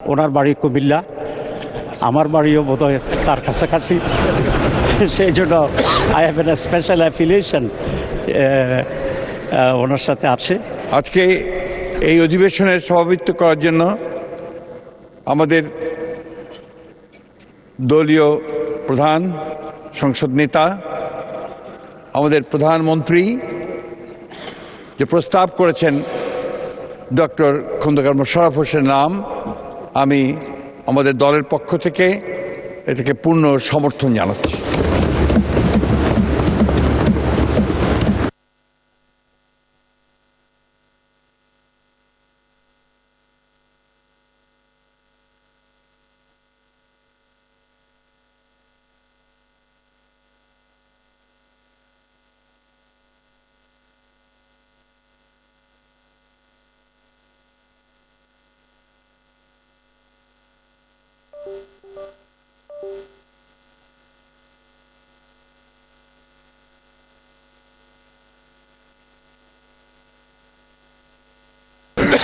ওনার বাড়ি কুমিল্লা, আমার বাড়িও বোধহয় তার কাছাকাছি। সেই জন্য I have an special affiliation ওনার সাথে আছে। আজকে এই অধিবেশনের সভাপতিত্ব করার জন্য আমাদের দলীয় প্রধান, সংসদ নেতা, আমাদের প্রধানমন্ত্রী যে প্রস্তাব করেছেন ডক্টর খন্দকার মোশাররফ হোসেনের নাম, আমি আমাদের দলের পক্ষ থেকে এটাকে পূর্ণ সমর্থন জানাচ্ছি।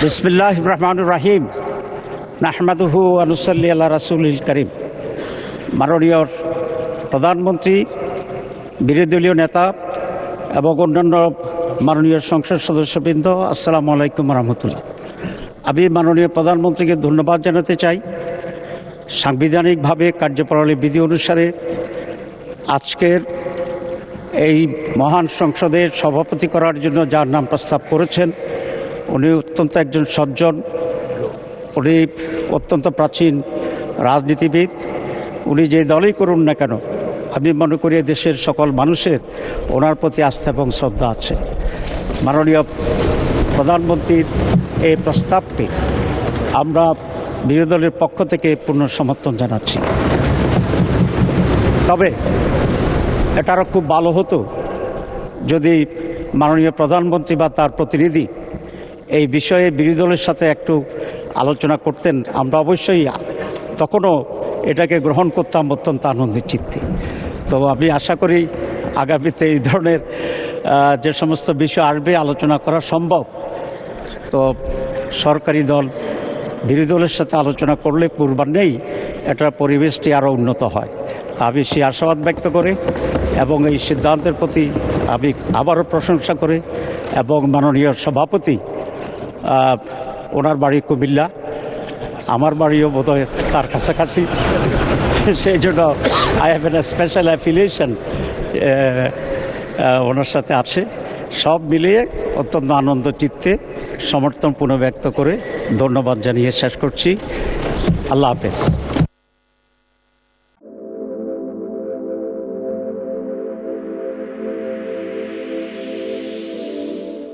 বিসমিল্লাহির রহমানির রহিম। নাহমাদুহু ওয়া নুসাল্লি আলা রাসূলিল কারীম। মাননীয় প্রধানমন্ত্রী, বিরোধী দলীয় নেতা এবং অন্যান্য মাননীয় সংসদ সদস্যবৃন্দ, আসসালামু আলাইকুম রহমতুল্লাহ। আমি মাননীয় প্রধানমন্ত্রীকে ধন্যবাদ জানাতে চাই। সাংবিধানিকভাবে কার্যপ্রণালী বিধি অনুসারে আজকের এই মহান সংসদের সভাপতি করার জন্য যার নাম প্রস্তাব করেছেন, উনি অত্যন্ত একজন সজ্জন, উনি অত্যন্ত প্রাচীন রাজনীতিবিদ। উনি যে দলই করুন না কেন, আমি মনে করি দেশের সকল মানুষের ওনার প্রতি আস্থা এবং শ্রদ্ধা আছে। মাননীয় প্রধানমন্ত্রীর এই প্রস্তাবকে আমরা বিরোধী দলের পক্ষ থেকে পূর্ণ সমর্থন জানাচ্ছি। তবে এটা আরও খুব ভালো হতো যদি মাননীয় প্রধানমন্ত্রী বা তার প্রতিনিধি এই বিষয়ে বিরোধী দলের সাথে একটু আলোচনা করতেন। আমরা অবশ্যই তখনও এটাকে গ্রহণ করতাম অত্যন্ত আনন্দের চিত্তে। তো আমি আশা করি আগামীতে এই ধরনের যে সমস্ত বিষয় আসবে আলোচনা করা সম্ভব। তো সরকারি দল বিরোধী দলের সাথে আলোচনা করলে পূর্বান্নেই এটার পরিবেশটি আরও উন্নত হয়। আমি সেই আশাবাদ ব্যক্ত করে এবং এই সিদ্ধান্তের প্রতি আমি আবারও প্রশংসা করে এবং মাননীয় সভাপতি, ওনার বাড়ি কুমিল্লা, আমার বাড়িও বোধহয় তার কাছাকাছি। সেই জন্য I have an special affiliation ওনার সাথে আছে। সব মিলিয়ে অত্যন্ত আনন্দ চিত্তে সমর্থন পুনঃ ব্যক্ত করে ধন্যবাদ জানিয়ে শেষ করছি। আল্লাহ হাফেজ।